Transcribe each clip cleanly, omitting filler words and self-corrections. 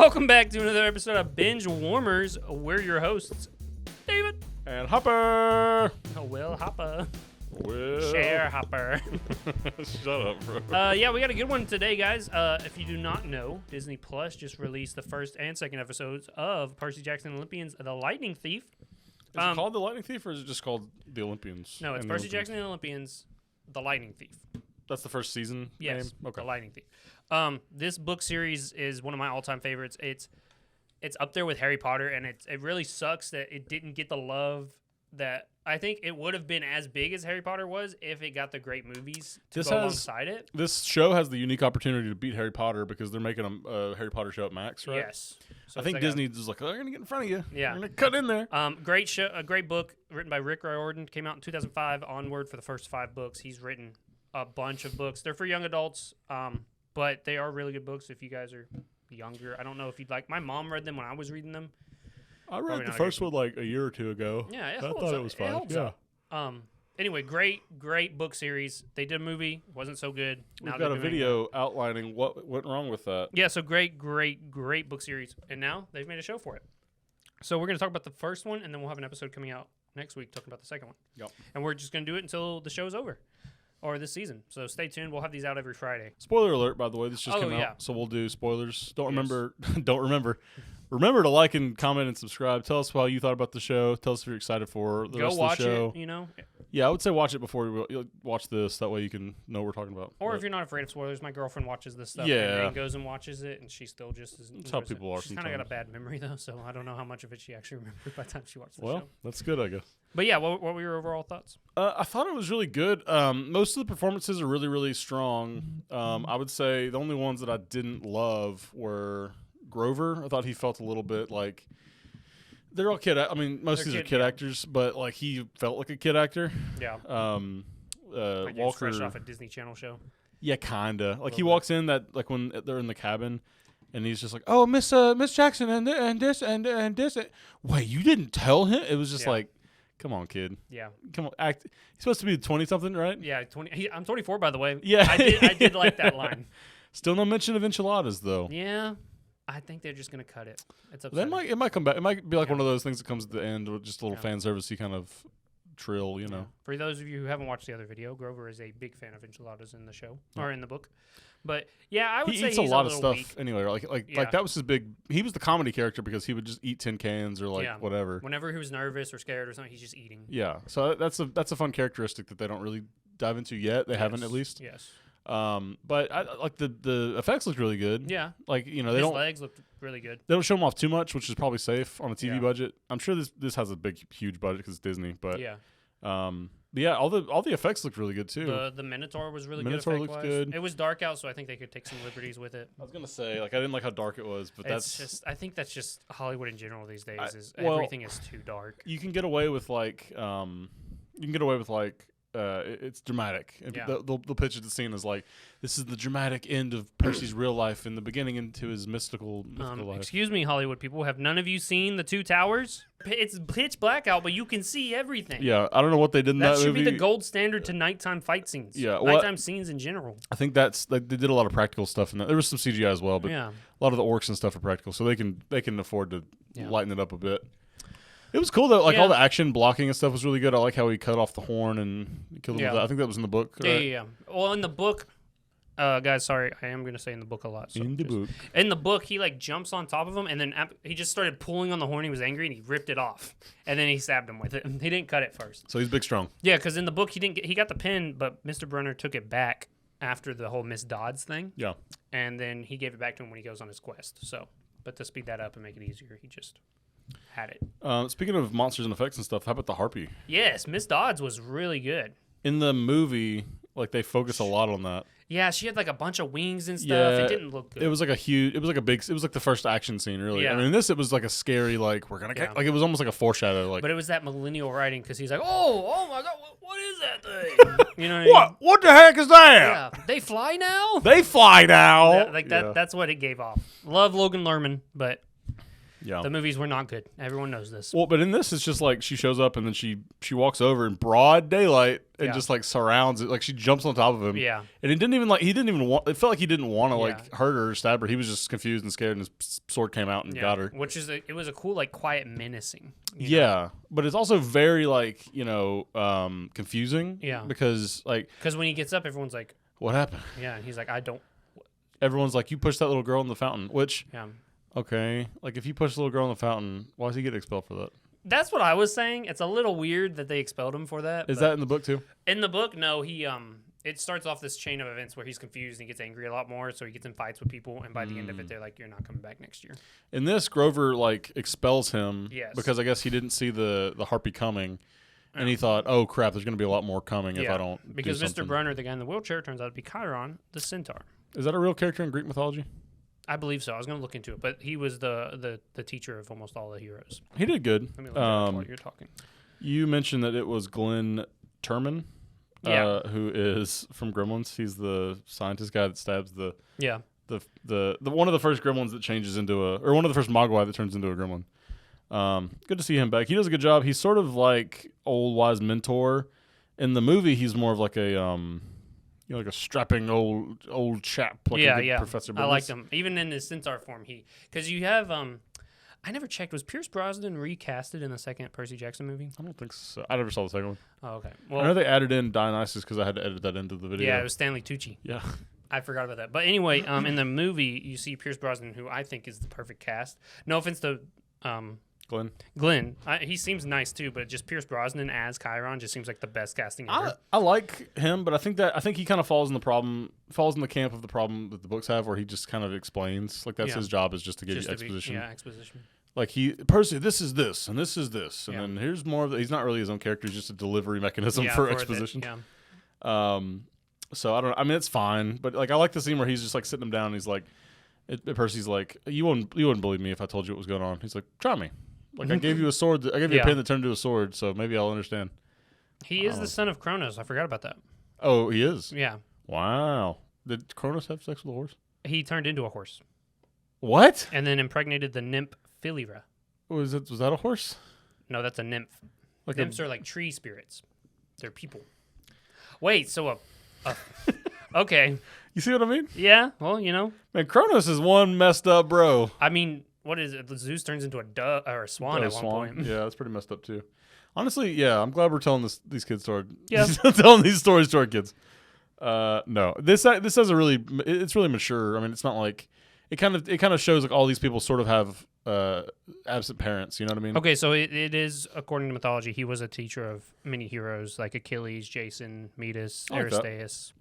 Welcome back to another episode of Binge Warmers. We're your hosts, David. And Hopper. Oh, Will Hopper. Will. Share Hopper. Shut up, bro. Yeah, we got a good one today, guys. If you do not know, Disney Plus just released the first and second episodes of Percy Jackson Olympians, The Lightning Thief. Is it called The Lightning Thief, or is it just called The Olympians? No, it's Percy Jackson and the Olympians, The Lightning Thief. That's the first season Yes, name? Okay. The Lightning Thief. This book series is one of my all-time favorites. It's up there with Harry Potter, and it really sucks that it didn't get the love that I think it would have been as big as Harry Potter was if it got the great movies to go alongside it. This show has the unique opportunity to beat Harry Potter because they're making a Harry Potter show at Max, right? Yes. So I think Disney is like, they're going to get in front of you. Yeah. They're going to cut in there. Great show, a great book written by Rick Riordan. Came out in 2005 onward for the first 5 books. He's written a bunch of books. They're for young adults, but they are really good books if you guys are younger. I don't know if you'd like. My mom read them when I was reading them. I read the first one like a year or two ago. Yeah, I thought it was fun. Yeah. Anyway, great book series. They did a movie. Wasn't so good. We've got a video outlining what went wrong with that. Yeah, so great book series. And now they've made a show for it. So we're going to talk about the first one, and then we'll have an episode coming out next week talking about the second one. Yep. And we're just going to do it until the show's over. Or this season. So stay tuned. We'll have these out every Friday. Spoiler alert, by the way. This just came out, so we'll do spoilers. Don't remember. Remember to like and comment and subscribe. Tell us how you thought about the show. Tell us if you're excited for the rest of the show. Go watch it, you know. Yeah, I would say watch it before you watch this. That way you can know what we're talking about. Or if you're not afraid of spoilers, my girlfriend watches this stuff. Yeah. And goes and watches it, and she still just is. That's how people are. She's kind of got a bad memory, though, so I don't know how much of it she actually remembered by the time she watched the show. Well, that's good, I guess. But yeah, what were your overall thoughts? I thought it was really good. Most of the performances are really, really strong. I would say the only ones that I didn't love were Grover. I thought he felt a little bit like they're all kid. I mean, most of these are kid actors, but like he felt like a kid actor. Yeah. Like Walker, fresh off a Disney Channel show. Yeah, kinda. Like he walks in like when they're in the cabin. And he's just like, "Oh, Miss Jackson, and this and this." Wait, you didn't tell him? It was just like, "Come on, kid. Yeah, come on, act." He's supposed to be 20-something, right? Yeah, 20. I'm 24, by the way. Yeah, I did like that line. Still no mention of enchiladas, though. Yeah, I think they're just gonna cut it. It's upsetting. It might come back. It might be like one of those things that comes at the end with just a little fan service-y kind of trill, you know. For those of you who haven't watched the other video, Grover is a big fan of enchiladas in the show or in the book. But yeah, I would say eats a lot of stuff weak. anyway. Like that was his big. He was the comedy character because he would just eat tin cans or whatever. Whenever he was nervous or scared or something, he's just eating. Yeah, so that's a fun characteristic that they don't really dive into yet. They haven't, at least. Yes. But I like the effects look really good. Yeah. Like his legs looked really good. They don't show him off too much, which is probably safe on a TV budget. I'm sure this has a huge budget because it's Disney. But yeah. But yeah, all the effects look really good too. The Minotaur was really good. Minotaur looks good. It was dark out, so I think they could take some liberties with it. I was gonna say, like, I didn't like how dark it was, but I think that's just Hollywood in general these days. Everything is too dark. You can get away with it's dramatic. And they'll pitch it the scene as like, this is the dramatic end of Percy's real life and the beginning into his mystical life. Excuse me, Hollywood people. Have none of you seen The Two Towers? It's pitch black out, but you can see everything. Yeah, I don't know what they did in that movie. That should be the gold standard to nighttime fight scenes. Yeah, nighttime scenes in general. I think that's they did a lot of practical stuff in that. There was some CGI as well, but a lot of the orcs and stuff are practical, so they can afford to lighten it up a bit. It was cool though. Like all the action blocking and stuff was really good. I like how he cut off the horn and killed him with that. I think that was in the book. Right? Yeah. Well, in the book, guys, sorry, I am going to say in the book a lot. So in the book, he like jumps on top of him, and then he just started pulling on the horn. He was angry, and he ripped it off, and then he stabbed him with it. He didn't cut it first. So he's big strong. Yeah, because in the book he got the pin, but Mr. Brunner took it back after the whole Miss Dodds thing. Yeah. And then he gave it back to him when he goes on his quest. So, but to speed that up and make it easier, he just had it. Speaking of monsters and effects and stuff, how about the Harpy? Yes, Miss Dodds was really good. In the movie, like they focus a lot on that. Yeah, she had like a bunch of wings and stuff. Yeah, it didn't look good. It was like the first action scene, really. Yeah. I mean, in this, it was like a scary, like, we're going to get, like, it was almost like a foreshadow. Like, but it was that millennial writing because he's like, oh my God, what is that thing? You know what I mean? What the heck is that? Yeah, they fly now? They fly now. That's what it gave off. Love Logan Lerman, but Yeah. The movies were not good. Everyone knows this. Well, but in this, it's just like she shows up and then she walks over in broad daylight and just like surrounds it. Like she jumps on top of him. Yeah. And he didn't even want. It felt like he didn't want to like hurt her or stab her. He was just confused and scared, and his sword came out and got her. Which is it was a cool like quiet menacing. Yeah, know? But it's also very like confusing. Yeah. Because when he gets up, everyone's like, "What happened?" Yeah, and he's like, "I don't." Everyone's like, "You pushed that little girl in the fountain," which. Yeah. Okay, like if you push the little girl in the fountain, why does he get expelled for that? That's what I was saying. It's a little weird that they expelled him for that. Is that in the book too? In the book, no. He it starts off this chain of events where he's confused and he gets angry a lot more, so he gets in fights with people, and by the end of it, they're like, "You're not coming back next year." In this, Grover like expels him because I guess he didn't see the harpy coming, and he thought, "Oh crap, there's going to be a lot more coming if I don't." Because do Mr. Brunner, the guy in the wheelchair, turns out to be Chiron, the centaur. Is that a real character in Greek mythology? I believe so. I was going to look into it, but he was the teacher of almost all the heroes. He did good. Let me look it up while you're talking. You mentioned that it was Glenn Turman, who is from Gremlins. He's the scientist guy that stabs the one of the first Gremlins that changes into or one of the first Mogwai that turns into a Gremlin. Good to see him back. He does a good job. He's sort of like old wise mentor. In the movie, he's more of like a like a strapping old chap, like a good professor. I liked him, even in his centaur form. Because you have I never checked. Was Pierce Brosnan recasted in the second Percy Jackson movie? I don't think so. I never saw the second one. Oh, okay. Well, I know they added in Dionysus because I had to edit that into the video. Yeah, it was Stanley Tucci. Yeah, I forgot about that. But anyway, in the movie, you see Pierce Brosnan, who I think is the perfect cast. No offense to Glenn. He seems nice too, but just Pierce Brosnan as Chiron just seems like the best casting ever. I like him, but I think he kind of falls in the camp of the problem that the books have, where he just kind of explains. Like that's his job, is just to give you exposition. Exposition. Like Percy, this is this, and this is this, and then here's more of the. He's not really his own character; he's just a delivery mechanism for exposition. So I don't. I mean, it's fine, but like I like the scene where he's just like sitting him down, and he's like, Percy's like, you wouldn't believe me if I told you what was going on. He's like, try me. Like I gave you a sword. I gave you a pen that turned into a sword, so maybe I'll understand. He is the son of Kronos. I forgot about that. Oh, he is? Yeah. Wow. Did Kronos have sex with a horse? He turned into a horse. What? And then impregnated the nymph Philyra. Was that a horse? No, that's a nymph. Like Nymphs are like tree spirits. They're people. Wait, so okay. You see what I mean? Yeah, well, Man, Kronos is one messed up bro. I mean, what is it? Zeus turns into a dove or a swan at one point. Yeah, that's pretty messed up too. Honestly, yeah, I'm glad we're telling these kids stories. Yeah. Telling these stories to our kids. No, this has a really, it's really mature. I mean, it's not like it kind of shows like all these people sort of have absent parents. You know what I mean? Okay, so it is, according to mythology, he was a teacher of many heroes like Achilles, Jason, Metis, Aristeus.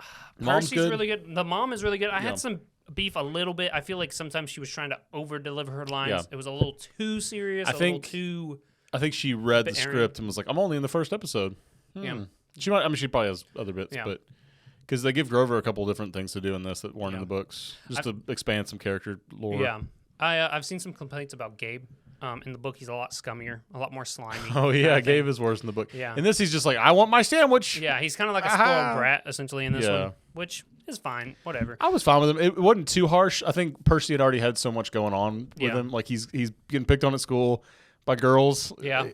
Percy's really good. The mom is really good. I had some beef a little bit. I feel like sometimes she was trying to over deliver her lines. Yeah. It was a little too serious. I think she read the script and was like, "I'm only in the first episode." Yeah, she might. I mean, she probably has other bits, but because they give Grover a couple different things to do in this that weren't in the books, just to expand some character lore. Yeah, I've seen some complaints about Gabe. In the book, he's a lot scummier, a lot more slimy. Oh yeah, Gabe is worse in the book. Yeah, in this, he's just like, "I want my sandwich." Yeah, he's kind of like a spoiled brat essentially in this one, which is fine. Whatever. I was fine with him. It wasn't too harsh. I think Percy had already had so much going on with him. Like he's getting picked on at school by girls. Yeah.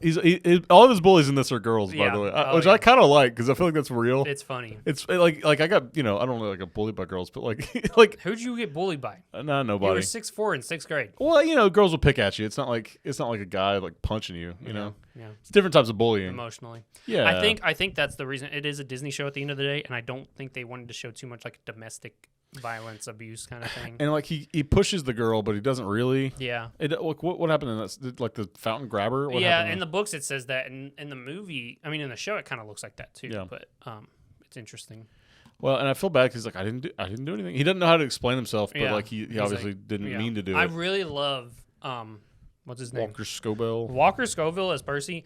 All of his bullies in this are girls, by the way, which I kind of like because I feel like that's real. It's funny. It's like I got I don't know like a bullied by girls, but like who'd you get bullied by? Nah, nobody. You were 6'4" in 6th grade. Well, girls will pick at you. It's not like a guy like punching you. You know. Yeah. It's different types of bullying. Emotionally. Yeah. I think that's the reason. It is a Disney show at the end of the day, and I don't think they wanted to show too much like domestic violence, abuse kind of thing. And like he pushes the girl, but he doesn't really. Yeah. What happened in that? Like the fountain grabber? What happened in the books it says that. In the movie, I mean, in the show, it kind of looks like that too. Yeah. But it's interesting. Well, and I feel bad because he's like, I didn't do anything. He doesn't know how to explain himself, but like he obviously didn't mean to do it. I really love what's his name? Walker Scobell. Walker Scoville as Percy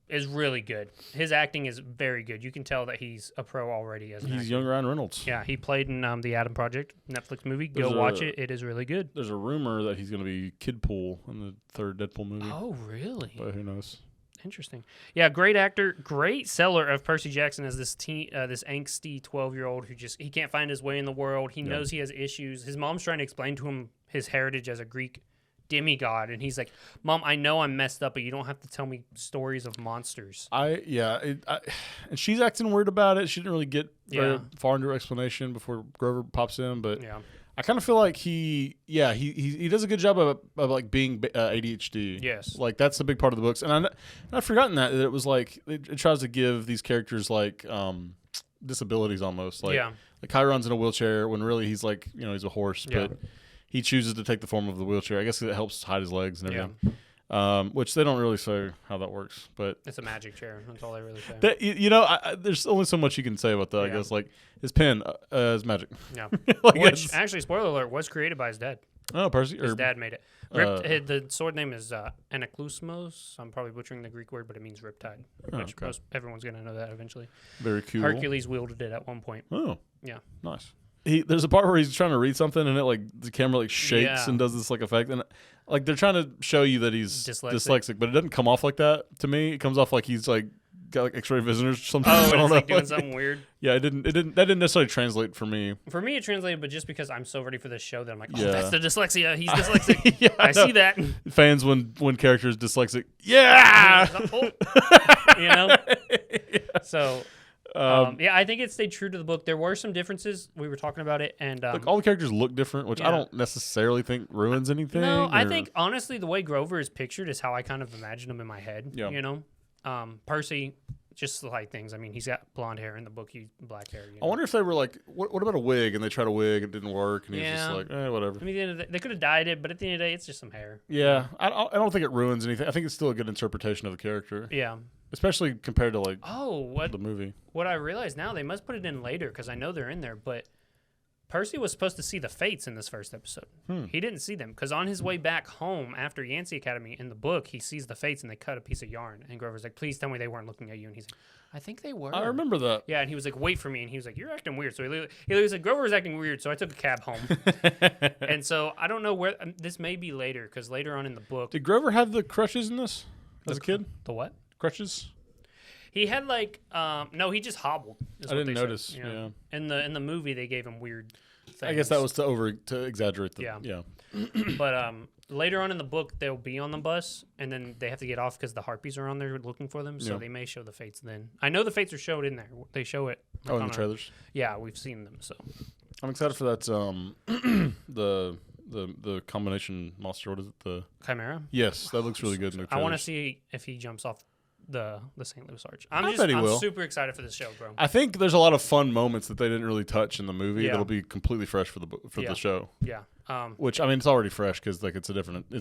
is really good. His acting is very good. You can tell that he's a pro already as an actor. He's young Ryan Reynolds. Yeah, he played in the Adam Project Netflix movie. Go watch it. It is really good. There's a rumor that he's going to be Kidpool in the third Deadpool movie. Oh, really? But who knows? Interesting. Yeah, great actor, great seller of Percy Jackson as this angsty 12-year-old who he can't find his way in the world. He knows he has issues. His mom's trying to explain to him his heritage as a Greek demigod, and he's like, Mom, I know I'm messed up, but you don't have to tell me stories of monsters. And she's acting weird about it. She didn't really get very far into her explanation before Grover pops in, but I kind of feel like he does a good job of like being ADHD. Yes, like that's a big part of the books, and I've forgotten that it was like it tries to give these characters like disabilities almost. Like Chiron's in a wheelchair when really he's like he's a horse, but he chooses to take the form of the wheelchair. I guess it helps hide his legs and everything. Which they don't really say how that works, but it's a magic chair. That's all they really say. There's only so much you can say about that. I guess like his pen is magic. Yeah, which actually, spoiler alert, was created by his dad. Oh, Percy. His dad made it. The sword name is Anaklusmos. I'm probably butchering the Greek word, but it means riptide. Which everyone's gonna know that eventually. Very cool. Hercules wielded it at one point. Oh, yeah, nice. There's a part where he's trying to read something and it like the camera like shakes and does this like effect, and like they're trying to show you that he's dyslexic, but it doesn't come off like that to me. It comes off like he's like got like X-ray visitors or something. Oh, I don't it's know. like doing something weird. Yeah, that didn't necessarily translate for me. For me, it translated, but just because I'm so ready for this show that I'm like, yeah. That's the dyslexia. He's dyslexic. I see that. Fans when character is dyslexic. Yeah. So. I think it stayed true to the book. There were some differences. We were talking about it, and like all the characters look different, which I don't necessarily think ruins anything. No, I think honestly, the way Grover is pictured is how I kind of imagine him in my head. Yeah. Percy, just slight things. I mean, he's got blonde hair in the book. He's black hair. I wonder if they were like, what about a wig? And they tried a wig, it didn't work, and he's just like, whatever. I mean, they could have dyed it, but at the end of the day, it's just some hair. Yeah, I don't think it ruins anything. I think it's still a good interpretation of the character. Yeah. Especially compared to like the movie. What I realize now, they must put it in later because I know they're in there, but Percy was supposed to see the Fates in this first episode. He didn't see them because on his way back home after Yancey Academy in the book, he sees the Fates and they cut a piece of yarn. And Grover's like, please tell me they weren't looking at you. And he's like, I think they were. I remember that. Yeah, and he was like, wait for me. And he was like, you're acting weird. So he said, Grover was acting weird, so I took a cab home. And so I don't know where this may be later because later on in the book. Did Grover have the crutches in this as a kid? The what? Crutches? He had like no, he just hobbled. I didn't notice. Yeah. In the movie, they gave him weird things. I guess that was to exaggerate the. Yeah. But later on in the book, they'll be on the bus, and then they have to get off because the harpies are on there looking for them. So they may show the Fates then. I know the Fates are showed in there. They show it. In the trailers. Yeah, we've seen them. So I'm excited for that. The combination monster. What is it? The Chimera. Yes, that looks really good. In the trailers. I want to see if he jumps off the St. Louis Arch. I'm super excited for this show, bro. I think there's a lot of fun moments that they didn't really touch in the movie that'll be completely fresh for the show. Yeah. Which I mean, it's already fresh because like it's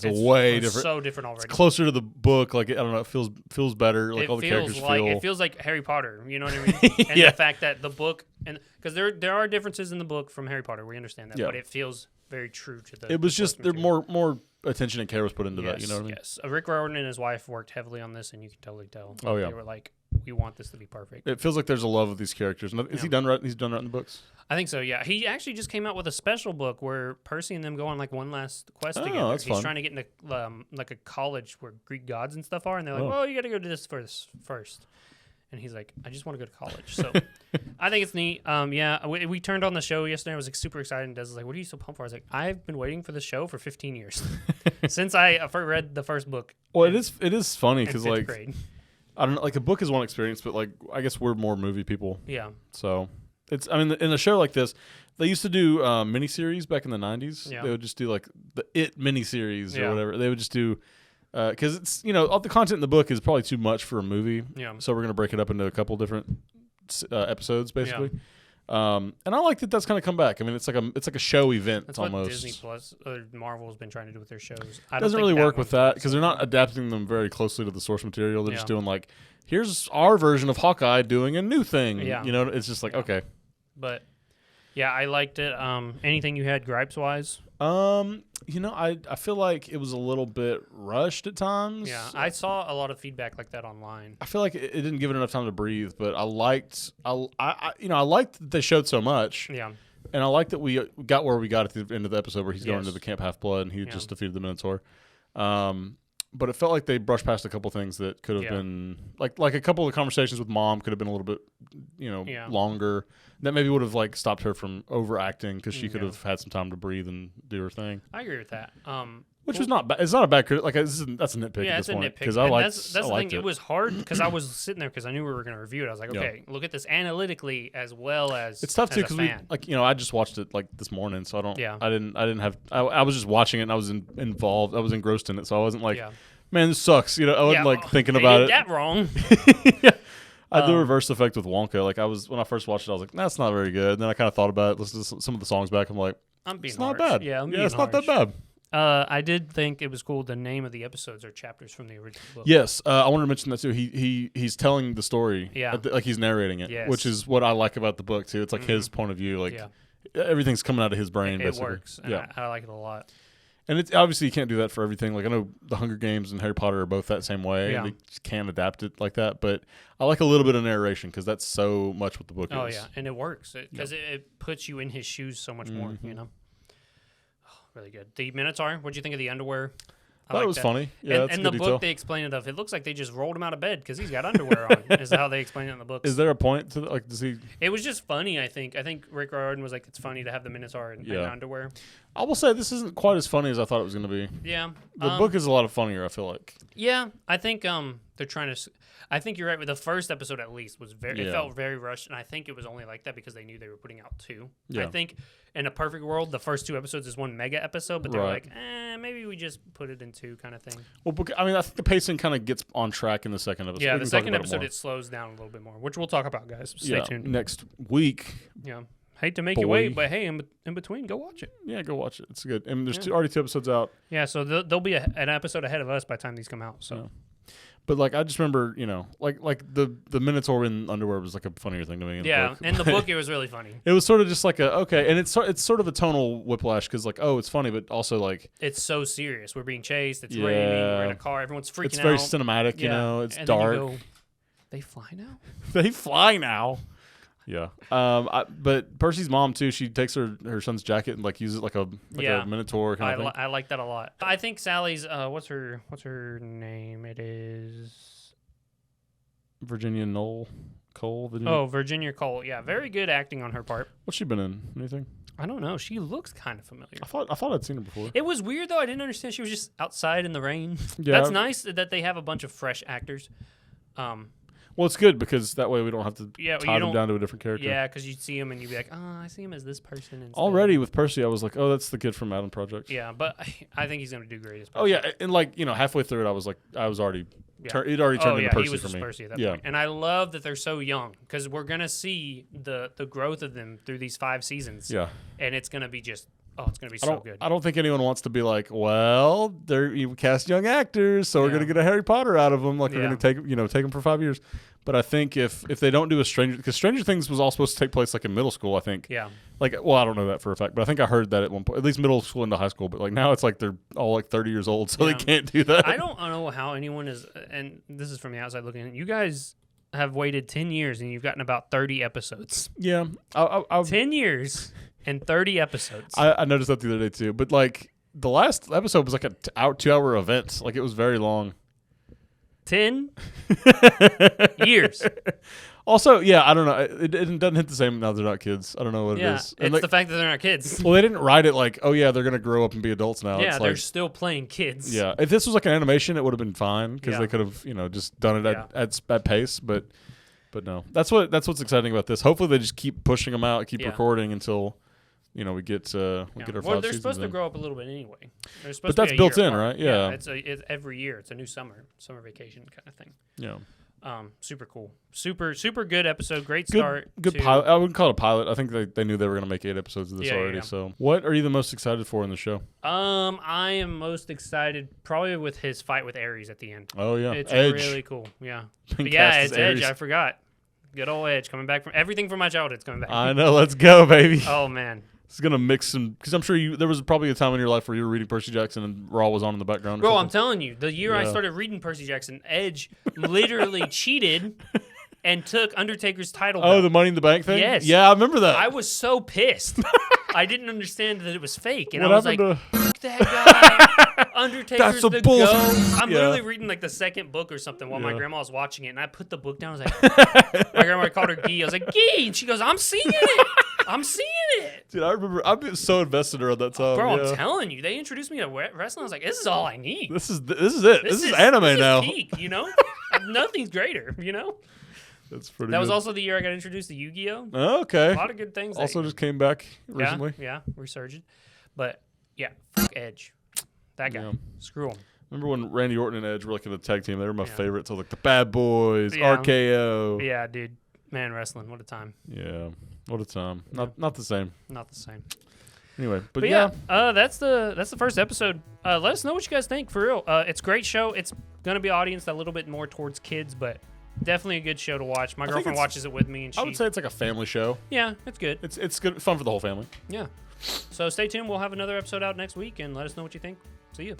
way different. So different already. It's closer to the book. Like I don't know, it feels better. Like all the characters feel. It feels like Harry Potter. You know what I mean? And the fact that the book and because there are differences in the book from Harry Potter. We understand that, but it feels very true to the. It was just there more attention and care was put into that. You know what I mean? Yes. Rick Riordan and his wife worked heavily on this, and you can totally tell. Oh yeah. They were like, we want this to be perfect. It feels like there's a love of these characters. Is he done right? He's done right in the books. I think so. Yeah. He actually just came out with a special book where Percy and them go on like one last quest together. That's fun. Trying to get into like a college where Greek gods and stuff are, and they're like, well, you got to go to this first. And he's like, I just want to go to college. So I think it's neat. We turned on the show yesterday. I was like super excited. And Des was like, what are you so pumped for? I was like, I've been waiting for the show for 15 years since I read the first book. Well, it is funny because like grade. I don't know, like a book is one experience, but like I guess we're more movie people. Yeah. So in a show like this, they used to do miniseries back in the 90s. Yeah. They would just do like the It miniseries or whatever. They would just do. Because it's all the content in the book is probably too much for a movie, so we're gonna break it up into a couple different episodes, basically. And I like that that's kind of come back. I mean, it's like a show event. That's almost. What Disney Plus or Marvel has been trying to do with their shows. It doesn't really work with that because they're not adapting them very closely to the source material. They're just doing like, here's our version of Hawkeye doing a new thing. Yeah. It's just like okay. But yeah, I liked it. Anything you had gripes wise? I feel like it was a little bit rushed at times. Yeah, I saw a lot of feedback like that online. I feel like it didn't give it enough time to breathe, but I liked that they showed so much. Yeah. And I like that we got where we got at the end of the episode where he's going into the Camp Half-Blood and he just defeated the Minotaur. But it felt like they brushed past a couple things that could have been like a couple of conversations with Mom could have been a little bit, longer. That maybe would have like stopped her from overacting because she could have had some time to breathe and do her thing. I agree with that. Which was not bad. It's not a bad critic. Like that's a nitpick. Yeah, at it's this a point, nitpick. because That's the thing. it. It was hard because I was sitting there because I knew we were going to review it. I was like, okay, look at this analytically as well as it's tough too because we I just watched it like this morning, so I don't. Yeah. I didn't have. I was just watching it and I was involved. I was engrossed in it, so I wasn't like, Yeah. man, this sucks. I wasn't like thinking about it. That wrong. Yeah. I do a reverse effect with Wonka. Like when I first watched it, I was like, that's not very good. And then I kind of thought about it, listened to some of the songs back. I'm like, it's not bad. Yeah, it's not that bad. I did think it was cool. The name of the episodes are chapters from the original book. Yes, I wanted to mention that too. He's telling the story. Yeah. Like he's narrating it, which is what I like about the book too. It's like his point of view. Like everything's coming out of his brain. It basically. works. Yeah, I like it a lot. And it's obviously you can't do that for everything. Like I know the Hunger Games and Harry Potter are both that same way. Yeah. They just can't adapt it like that. But I like a little bit of narration because that's so much what the book is. Oh yeah, and it works because it puts you in his shoes so much more. Really good. The Minotaur. What'd you think of the underwear? I thought it was funny. Yeah, and the book they explain it of. It looks like they just rolled him out of bed because he's got underwear on. Is how they explain it in the books. Is there a point to like? Does he? It was just funny. I think Rick Riordan was like, it's funny to have the Minotaur in underwear. I will say this isn't quite as funny as I thought it was going to be. Yeah, the book is a lot of funnier. I feel like. Yeah, I think they're trying to. I think you're right. With the first episode, at least, was very. It felt very rushed, and I think it was only like that because they knew they were putting out 2. Yeah. I think in a perfect world, the first 2 episodes is one mega episode, but they're like, maybe we just put it in 2 kind of thing. Well, I mean, I think the pacing kind of gets on track in the second episode. Yeah, the second episode it slows down a little bit more, which we'll talk about, guys. Stay tuned. Next week. Yeah. Hate to make you wait, but hey, in between, go watch it. Yeah, go watch it. It's good. And there's already 2 episodes out. Yeah, so there'll be an episode ahead of us by the time these come out. So. Yeah. But like I just remember, like the Minotaur in underwear was like a funnier thing to me. In the book it was really funny. It was sort of just like and it's sort of a tonal whiplash because like it's funny, but also like it's so serious. We're being chased. It's raining. We're in a car. Everyone's freaking out. It's very cinematic. It's and dark. Then you go, they fly now. They fly now. Yeah. But Percy's mom too. She takes her son's jacket and like uses it like a Minotaur kind of thing. I like that a lot. I think Sally's what's her name? It is Virginia Cole. Virginia Cole. Yeah, very good acting on her part. What's she been in? Anything? I don't know. She looks kind of familiar. I thought I'd seen her before. It was weird though. I didn't understand she was just outside in the rain. Yeah. That's nice that they have a bunch of fresh actors. Well, it's good because that way we don't have to tie them down to a different character. Yeah, because you'd see him and you'd be like, I see him as this person. Instead. Already with Percy, I was like, that's the kid from Adam Project. Yeah, but I think he's going to do great as Percy. Oh, yeah. And like, halfway through it, I was like, it already turned into Percy he was for me. Percy at that point. And I love that they're so young because we're going to see the growth of them through these 5 seasons. Yeah. And it's going to be just... it's going to be so good. I don't think anyone wants to be like, well, you cast young actors, so we're going to get a Harry Potter out of them. Like, we're going to take them for 5 years. But I think if they don't do because Stranger Things was all supposed to take place like in middle school, I think. Yeah. Like, well, I don't know that for a fact, but I think I heard that at one point, at least middle school into high school. But like now it's like they're all like 30 years old, so they can't do that. I don't know how anyone is, and this is from the outside looking in. You guys have waited 10 years and you've gotten about 30 episodes. Yeah. 10 years and 30 episodes. I noticed that the other day too. But like the last episode was like a 2-hour event. Like it was very long. 10 years. Also, I don't know. It doesn't hit the same now they're not kids. I don't know what it is. And it's the fact that they're not kids. Well, they didn't write it like, they're going to grow up and be adults now. Yeah, it's they're like, still playing kids. Yeah. If this was like an animation, it would have been fine because they could have, just done it at pace. But no. That's what's exciting about this. Hopefully they just keep pushing them out, keep recording until... we get our 5 seasons. Well, they're supposed to grow up a little bit anyway. But that's built in, right? Yeah. It's every year. It's a new summer vacation kind of thing. Yeah. Super cool. Super good episode. Great start. Good pilot. I wouldn't call it a pilot. I think they knew they were going to make 8 episodes of this already. Yeah. So, what are you the most excited for in the show? I am most excited probably with his fight with Ares at the end. Oh yeah, it's Edge. Really cool. Yeah. It's Edge. I forgot. Good old Edge coming back from everything from my childhood's coming back. I know. Let's go, baby. Oh man. It's going to mix some, because I'm sure there was probably a time in your life where you were reading Percy Jackson and Raw was on in the background. Bro, I'm telling you, the year I started reading Percy Jackson, Edge literally cheated and took Undertaker's title belt. Oh, the Money in the Bank thing? Yes. Yeah, I remember that. I was so pissed. I didn't understand that it was fake. And what I was like, fuck that guy. Undertaker's the bullshit. GOAT. I'm literally reading like the second book or something while my grandma was watching it. And I put the book down. I was like, my grandma called her Gee. I was like, Gee. And she goes, I'm seeing it. I'm seeing it. Dude, I remember I've been so invested around that time. Bro, yeah. I'm telling you, they introduced me to wrestling. I was like, this is all I need. This is it. This is anime this now. Is peak, you know? Nothing's greater, you know? That's pretty. That was good. also the year I got introduced to Yu-Gi-Oh. Oh, okay. A lot of good things. Also, just came back recently. Yeah, resurgent. But yeah, fuck Edge. That guy. Yeah. Screw him. Remember when Randy Orton and Edge were like in a tag team? They were my Yeah. favorites. So like the Bad Boys, Yeah. RKO. Yeah, dude. Man, wrestling. What a time. Yeah, what a time. Not the same. Not the same. Anyway, but yeah, that's the first episode. Let us know what you guys think, for real. It's a great show. It's gonna be audience a little bit more towards kids, but definitely a good show to watch. My girlfriend watches it with me, and I would say it's like a family show. yeah, it's good. It's good, fun for the whole family. Yeah. So stay tuned. We'll have another episode out next week, and let us know what you think. See you.